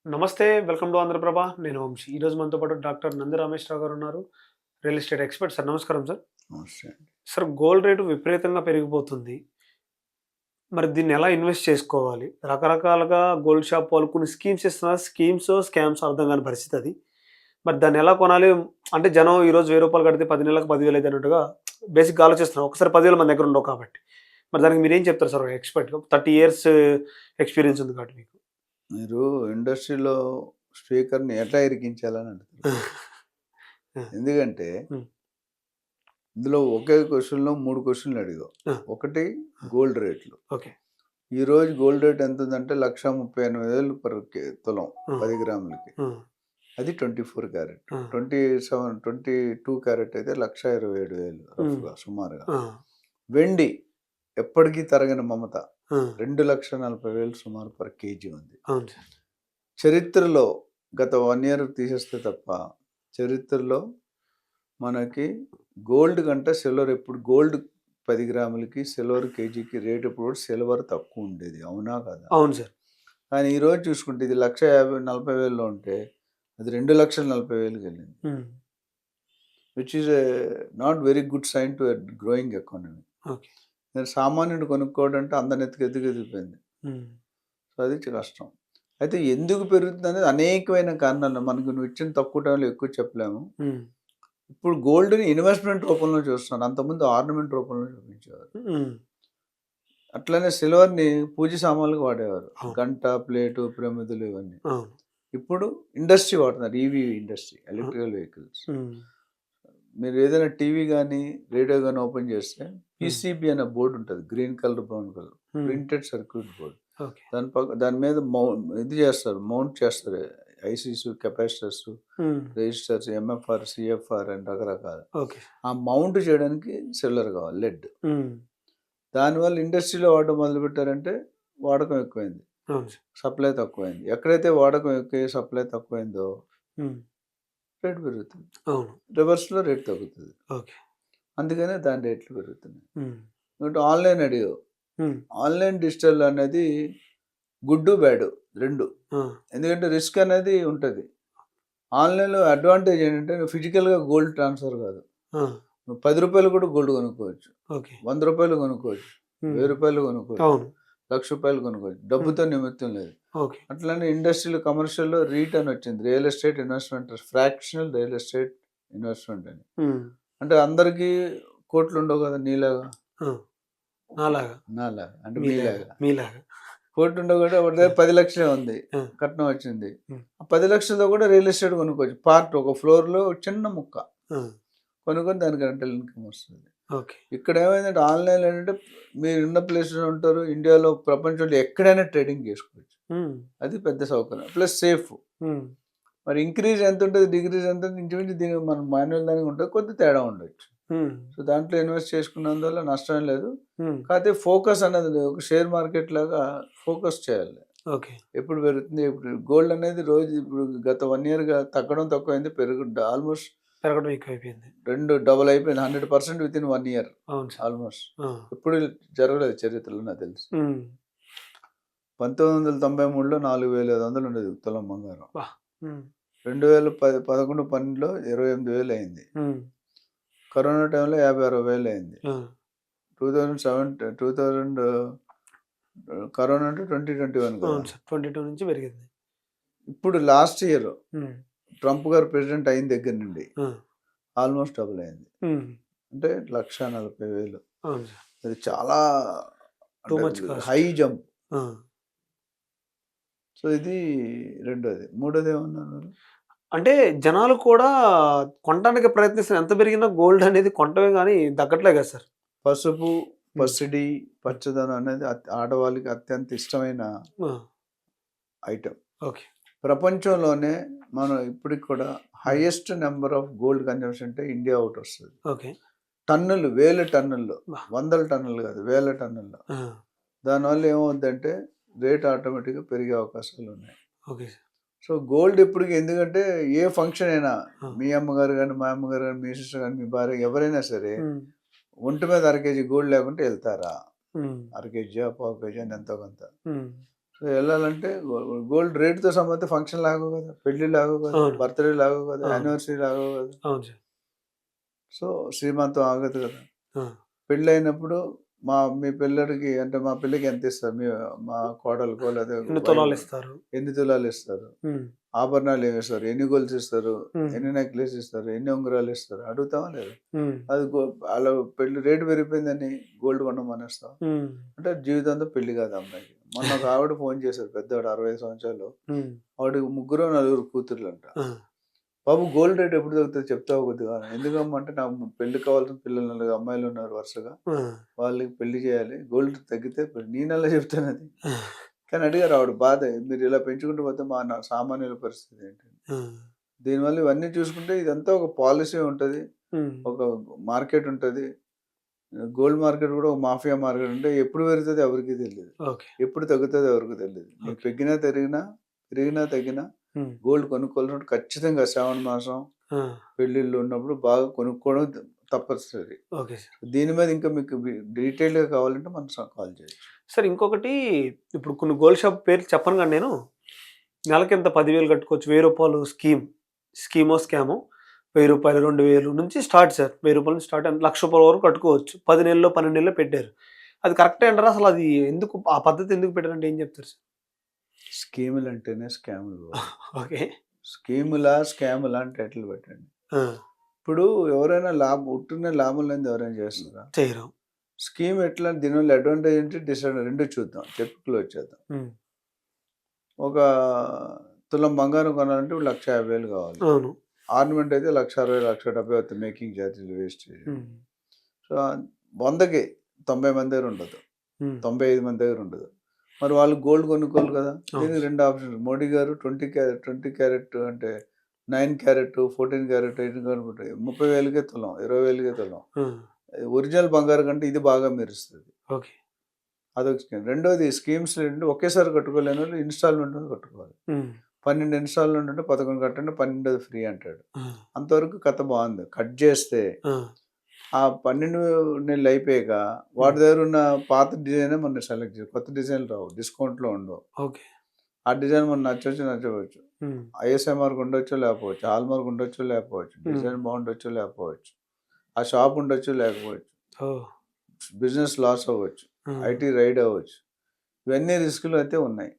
నమస్తే. Welcome to Andhra Prabha. నేను వంశీ. ఈరోజు మనతో పాటు డాక్టర్ నంది రామేశ్వరరావు గారు ఉన్నారు. Real estate expert. సార్ నమస్కారం సార్. నమస్తే అండి. సార్ గోల్డ్ రేటు విపరీతంగా పెరిగిపోతుంది. మరి దీన్ని ఎలా ఇన్వెస్ట్ చేసుకోవాలి? రకరకాలుగా గోల్డ్ షాప్ వాళ్ళు కొన్ని స్కీమ్స్ ఇస్తున్నారు. స్కీమ్సో, స్కామ్సో అర్థం కాని పరిస్థితి అది. మరి దాన్ని ఎలా కొనాలి? అంటే జనం ఈరోజు రూ. 1000 కడితే 10 నెలలకు 10,000 అయిద్ది అన్నట్టుగా బేసిక్‌గా ఆలోచిస్తున్నారు. ఒకసారి 10,000 మన దగ్గర ఉండవు కాబట్టి. మరి దానికి మీరేం చెప్తారు సార్ ఒక ఎక్స్‌పర్ట్‌గా? 30 ఇయర్స్ ఎక్స్‌పీరియన్స్ ఉంది కాబట్టి మీకు. మీరు ఇండస్ట్రీలో స్పీకర్‌ని ఎట్లా ఇరికించాలని అడుగుతున్నారు. ఆ! ఎందుకంటే హ్మ్. ఇందులో ఒకే క్వెషన్‌లో 3 క్వెషన్‌లు అడిగావు. ఆ! ఒకటి ఆ! గోల్డ్ రేట్లు. ఓకే. ఈరోజు గోల్డ్ రేట్ ఎంత ఉందంటే 1,38,000 పర్ తులం ఆ! 10 గ్రాములకి. ఆ! అది 24 క్యారెట్. ఆ! 22 క్యారెట్ అయితే 1,27,000 హ్మ్. రఫ్‌గా సుమారుగా. ఆ! వెండి ఎప్పటికీ తరగని మమత. ఆ! 2,40,000 సుమారు పర్ కేజీ ఉంది. అవును సార్. చరిత్రలో గత 1 ఇయర్ తీసేస్తే తప్ప, చరిత్రలో మనకి గోల్డ్ కంటే సిల్వర్ ఎప్పుడు గోల్డ్ 10 గ్రాములకి, సిల్వర్ కేజీకి రేట్ ఎప్పుడు సిల్వర్ తక్కువ ఉండేది. అవునా కాదా? అవును సార్. కానీ ఈరోజు చూసుకుంటే ఇది 1,40,000 ఉంటే అది 2,40,000కి వెళ్ళింది. Hmm. Which is not very good sign to a growing economy. Okay. నేను సామాన్యుడు కొనుక్కోవడం అంటే అందరిని ఎత్తుకెదిగిపోయింది. హ్మ్. సో అది కష్టం. అయితే ఎందుకు పెరుగుతుందనేది అనేకమైన కారణాలు. మనకు నువ్వు ఇచ్చిన తక్కువ టైంలో ఎక్కువ చెప్పలేము. హ్మ్. ఇప్పుడు గోల్డ్‌ని ఇన్వెస్ట్‌మెంట్ రూపంలో చూస్తున్నారు. అంతకుముందు ఆర్నమెంట్ రూపంలో చూపించేవారు. హ్మ్. అట్లనే సిల్వర్‌ని పూజ సామాన్లుగా వాడేవారు. అవును. గంట, ప్లేటు, ప్రమిదలు ఇవన్నీ. అవును. ఇప్పుడు ఇండస్ట్రీ వాడుతున్నారు. ఈవీ ఇండస్ట్రీ, ఆ! Electrical vehicles. హ్మ్. మీరు ఏదైనా టీవీ గాని, రేడియో గాని ఓపెన్ చేస్తే హ్మ్. పీసీబీ అనే బోర్డ్ ఉంటది. Green colour, brown colour. Hmm. Printed circuit board. Okay. దాని మీద ఇది చేస్తారు. మౌంట్ చేస్తారు. ICs, capacitors, hmm. Resistors, MFR, CFR అని రకరకాల. ఓకే. ఆ మౌంట్ చేయడానికి సిల్వర్ కావాలి, లెడ్. హ్మ్. దానివల్ల ఇండస్ట్రీలో వాడడం మొదలుపెట్టారంటే వాడకం ఎక్కువైంది. అవును సార్. సప్లై తక్కువైంది. ఎక్కడైతే వాడకం ఎక్కువై సప్లై తక్కువైందో హ్మ్. రేట్ పెరుగుతుంది. అవును. రివర్స్‌లో రేట్ తగ్గుతది. ఓకే. అందుకనే దాని రేట్లు పెరుగుతున్నాయి. హ్మ్. ఇంకోటి ఆన్‌లైన్ అడిగావు. హ్మ్. ఆన్‌లైన్ డిజిటల్ అనేది గుడ్డు, బ్యాడు 2. ఆ! ఎందుకంటే రిస్క్ అనేది ఉంటది. ఆన్‌లైన్‌లో అడ్వాంటేజ్ ఏంటంటే నువ్వు ఫిజికల్‌గా గోల్డ్ ట్రాన్స్‌ఫర్ కాదు. ఆ! నువ్వు రూ. 10 కూడా గోల్డ్ కొనుక్కోవచ్చు. ఓకే. రూ. 100 కొనుక్కోవచ్చు. హ్మ్. రూ. 1000 కొనుక్కోవచ్చు. అవును. రూ. 1,00,000 కొనుక్కోవచ్చు. హ్మ్. డబ్బుతో నిమిత్తం లేదు. ఓకే. అట్లనే ఇండస్ట్రియల్, కమర్షియల్‌లో రీట్ అని వచ్చింది. Real estate investment fractional real estate investment అని. హ్మ్. అంటే అందరికీ కోట్లుండవు కదా! నీలాగా. ఆ! నాలాగా. నాలాగా. అంటే మీలాగా. మీలాగా. మీలాగా. కోట్లుండవు కాబట్టి ఒకటి ఆ! దగ్గర 10,00,000 ఉంది. ఆ! కట్నం వచ్చింది. హ్మ్. ఆ 10,00,000తో కూడా రియల్ ఎస్టేట్ కొనుక్కోవచ్చు. పార్ట్ ఒక ఫ్లోర్‌లో చిన్న ముక్క ఆ! కొనుక్కొని దానికి రెంటల్ ఇన్‌కమ్ వస్తది. ఓకే. ఇక్కడ ఏమైందంటే ఆన్‌లైన్‌లో ఏంటంటే మీరున్న ప్లేస్‌లో ఉంటారు. ఇండియాలో, ప్రపంచంలో ఎక్కడైనా ట్రేడింగ్ చేసుకోవచ్చు. హ్మ్. అది పెద్ద సౌకర్యం. Plus safe. హ్మ్. మరి ఇంక్రీజ్ ఎంతుంటది? డిక్రీజ్ ఎంతుంటది? ఇంచుమించు దీనికి మనం మాన్యువల్ దానికి ఉంటది. కొద్ది తేడా ఉండొచ్చు. హ్మ్. సో, దాంట్లో ఇన్వెస్ట్ చేసుకున్నందువల్ల నష్టం లేదు. హ్మ్. కాకపోతే ఫోకస్ అన్నది లేదు. ఒక షేర్ మార్కెట్ లాగా ఫోకస్ చేయాలి. ఓకే. ఎప్పుడు పెరుగుతుంది? ఎప్పుడు గోల్డ్ అనేది రోజు ఇప్పుడు గత 1 ఇయర్‌గా తగ్గడం తక్కువైంది. ఆల్‌మోస్ట్ పెరగడం ఎక్కువైపోయింది. 2 డబుల్ అయిపోయింది. 100% వితిన్ 1 ఇయర్ అవును సార్. ఆల్‌మోస్ట్. ఆ! ఎప్పుడు జరగలేదు చరిత్రలో నాకు తెలిసి. హ్మ్. 1993లో 4,500 ఉండేది తులం బంగారం. అబ్బా! హ్మ్. 2010, 11, 12లో 28,000 అయింది. హ్మ్. కరోనా టైంలో 50, 60,000 అయింది. ఆ! 2000 కరోనా అంటే 2021 కదా! అవును సార్. 22 నుంచి పెరిగింది. ఇప్పుడు లాస్ట్ ఇయర్ హ్మ్. ట్రంప్ గారు ప్రెసిడెంట్ అయిన దగ్గర నుండి ఆ! ఆల్‌మోస్ట్ డబుల్ అయింది. హ్మ్. అంటే 1,40,000. అవును సార్. అది చాలా టూ అంటే మచ్ కాస్ట్. High jump. ఆ! సో, ఇది రెండోది. మూడోదేమన్నారు మీరు? అంటే జనాలు కూడా కొనటానికి ప్రయత్నిస్తున్నారు. ఎంత పెరిగినా గోల్డ్ అనేది కొంటమే గాని తగ్గట్లే కదా సార్. పసుపు, హ్మ్. పసిడి, హ్మ్. పచ్చదనం అనేది ఆడవాళ్ళకి అత్యంత ఇష్టమైన ఆ! ఐటెమ్. ఓకే. ప్రపంచంలోనే మనం ఇప్పటికి కూడా హ్మ్. Highest number of gold consumption అంటే ఇండియా ఒకటొస్తది. ఓకే. టన్నులు, వేల టన్నుల్లో, అబ్బా! వందల టన్నులు కాదు, వేల టన్నుల్లో. ఆ! దానివల్ల ఏమవుద్దంటే రేట్ ఆటోమేటిక్‌గా పెరిగే అవకాశాలున్నాయి. Okay sir. సో, గోల్డ్ ఎప్పటికి ఎందుకంటే ఏ ఫంక్షన్ అయినా ఆ! మీ అమ్మగారు గాని, మా అమ్మగారు గాని, మీ సిస్టర్ గాని, మీ భార్య ఎవరైనా సరే హ్మ్. ఒంటి మీద అర కేజీ గోల్డ్ లేకుంటే ఎళ్తారా? హ్మ్. అర కేజీయో, పావు కేజీ అని ఎంతో కొంత. హ్మ్. సో వెళ్ళాలంటే గోల్డ్ రేట్తో సంబంధిత ఫంక్షన్ లాగో కదా, పెళ్లి లాగో కదా, అవును. బర్త్డే లాగో కదా, అవును. యానివర్సరీ లాగో కదా. అవును సార్. సో శ్రీమంతం ఆగదు కదా. ఆ! పెళ్ళి అయినప్పుడు మీ పిల్లడికి అంటే మా పిల్లకి ఎంత ఇస్తారు, మా కోడలకో లేదా ఎన్ని వైఫ్ తులాలు ఇస్తారు? ఎన్ని తులాలు ఇస్తారు, హ్మ్. ఆభరణాలు ఏమి ఇస్తారు, ఎన్ని గొలుసు ఇస్తారు, హ్మ్. ఎన్ని నెక్లెస్ ఇస్తారు, ఎన్ని ఉంగరాలు ఇస్తారు అడుగుతావా లేదా. హ్మ్. అది అలా పెళ్లి రేటు పెరిగిపోయిందని గోల్డ్ కొనడం మానేస్తాం హ్మ్. అంటే జీవితంతో పెళ్లి కాదు అమ్మాయికి. మొన్న ఒక ఆవిడ ఫోన్ చేశారు, పెద్దవాడు 65 సంవత్సరాలు. హ్మ్. ఆవిడకి 3 4 కూతుర్లు అంట. ఆ! బాబు గోల్డ్ రేట్ ఎప్పుడు తగ్గుతుంది చెప్తావు కొద్దిగా అని. ఎందుకమ్మా అంటే నాకు పెళ్లి కావాల్సిన పిల్లలు నలుగురు అమ్మాయిలు ఉన్నారు వరుసగా, ఆ! వాళ్ళకి పెళ్లి చేయాలి, గోల్డ్ తగ్గితే నేనెలా చెప్తాను అది. ఆ! కానీ అడిగారు ఆవిడ బాధ, మీరు ఇలా పెంచుకుంటూ పోతే మా సామాన్యుల పరిస్థితి ఏంటి. ఆ! దీనివల్ల ఇవన్నీ చూసుకుంటే ఇదంతా ఒక పాలసీ ఉంటుంది, హ్మ్. ఒక మార్కెట్ ఉంటుంది. గోల్డ్ మార్కెట్ కూడా ఒక మాఫియా మార్కెట్ ఉంటే ఎప్పుడు పెరుగుతుంది ఎవరికి తెలియదు, ఓకే. ఎప్పుడు తగ్గుతుంది ఎవరికి తెలియదు. నీకు ఓకే. పెరిగినా పెరిగినా పెరిగినా తగ్గినా హ్మ్. గోల్డ్ కొనుక్కోవాలంటే ఖచ్చితంగా శ్రావణ మాసం ఆ! పెళ్ళిళ్ళు ఉన్నప్పుడు బాగా కొనుక్కోవడం తప్పనిసరి. Okay sir. దీని మీద ఇంకా మీకు డీటెయిల్‌గా కావాలంటే మనం కాల్ చేయొచ్చు. సార్ ఇంకొకటి ఇప్పుడు కొన్ని గోల్డ్ షాప్ పేర్లు చెప్పను గాని నేను, నెలకింత 10,000 కట్టుకోవచ్చు. రూ. 1000 స్కీమ్. స్కీమో, స్కామో రూ. 1000, 2000 నుంచి స్టార్ట్ సార్. రూ. 1000 నుంచి స్టార్ట్ రూ. 1,00,000 వరకు కట్టుకోవచ్చు. 10 నెలల్లో, 12 నెలల్లో పెట్టారు. అది కరెక్టే అంటారా? అసలు అది ఎందుకు ఆ పద్ధతి ఎందుకు పెట్టారంటే ఏం చెప్తారు సార్? స్కీములు అంటేనే స్కాములు బాబు. ఓకే. స్కీములా, స్కాములా అని టైటిల్ పెట్టండి. ఆ! ఇప్పుడు ఎవరైనా ఉట్టినే లాభం లేనిది ఎవరైనా చేస్తారా? చేయరు. స్కీమ్ ఎట్లా, దీనివల్ల అడ్వాంటేజ్ ఏంటి, డిసడ్వాంటేజ్ 2 చూద్దాం. చెప్పి క్లోజ్ చేద్దాం. హ్మ్. ఒక తులం బంగారం కొనాలంటే ఇప్పుడు 1,50,000 కావాలి. అవును. ఆర్నమెంట్ అయితే 1,60,000, 1,70,000 అవుతుంది, మేకింగ్ ఛార్జీలు వేస్టేజ్. హ్మ్. సో 100కి 90 మంది దగ్గర ఉండదు, హ్మ్. 95 మంది దగ్గర ఉండదు. మరి వాళ్ళు గోల్డ్ కొనుక్కోవాలి కదా. అవును. దీనికి 2 ఆప్షన్స్. మోడీ గారు 20 క్యారెట్ అంటే 9 క్యారెట్, 14 క్యారెట్, 18 క్యారెట్ 30,000కే తులం, 20,000కే తులం. ఆ! ఒరిజినల్ బంగారం కంటే ఇది బాగా మెరుస్తది. ఓకే. అదొక స్కీమ్. రెండోది స్కీమ్స్ ఏంటంటే ఒకేసారి కట్టుకోలేని వాళ్ళు ఇన్‌స్టాల్‌మెంట్ మీద కట్టుకోవాలి. హ్మ్. 12 ఇన్‌స్టాల్‌మెంట్ ఉంటే 11 కట్టండి, 12 ఫ్రీ అంటాడు. ఆ! అంతవరకు కథ బావుంది. కట్ చేస్తే ఆ! ఆ 12 నెలలు అయిపోయాక హ్మ్. వాడి దగ్గర ఉన్న పాత డిజైనే మనం సెలెక్ట్ చేయాలి. కొత్త డిజైన్‌లు రావు, డిస్కౌంట్‌లో ఉండవు. ఓకే. ఆ డిజైన్ మనకు నచ్చొచ్చు, నచ్చకపోవచ్చు. హ్మ్. ఐఎస్ఐ మార్క్ ఉండొచ్చు, లేకపోవచ్చు. హాల్ మార్క్ ఉండొచ్చు, లేకపోవచ్చు. హ్మ్. డిజైన్ బాగుండొచ్చు, లేకపోవచ్చు. ఆ షాప్ ఉండొచ్చు, లేకపోవచ్చు. ఓహ్! బిజినెస్ లాస్ అవ్వచ్చు. ఆ! ఐటీ రైడ్ అవ్వచ్చు. ఇవన్నీ రిస్కులు అయితే ఉన్నాయి.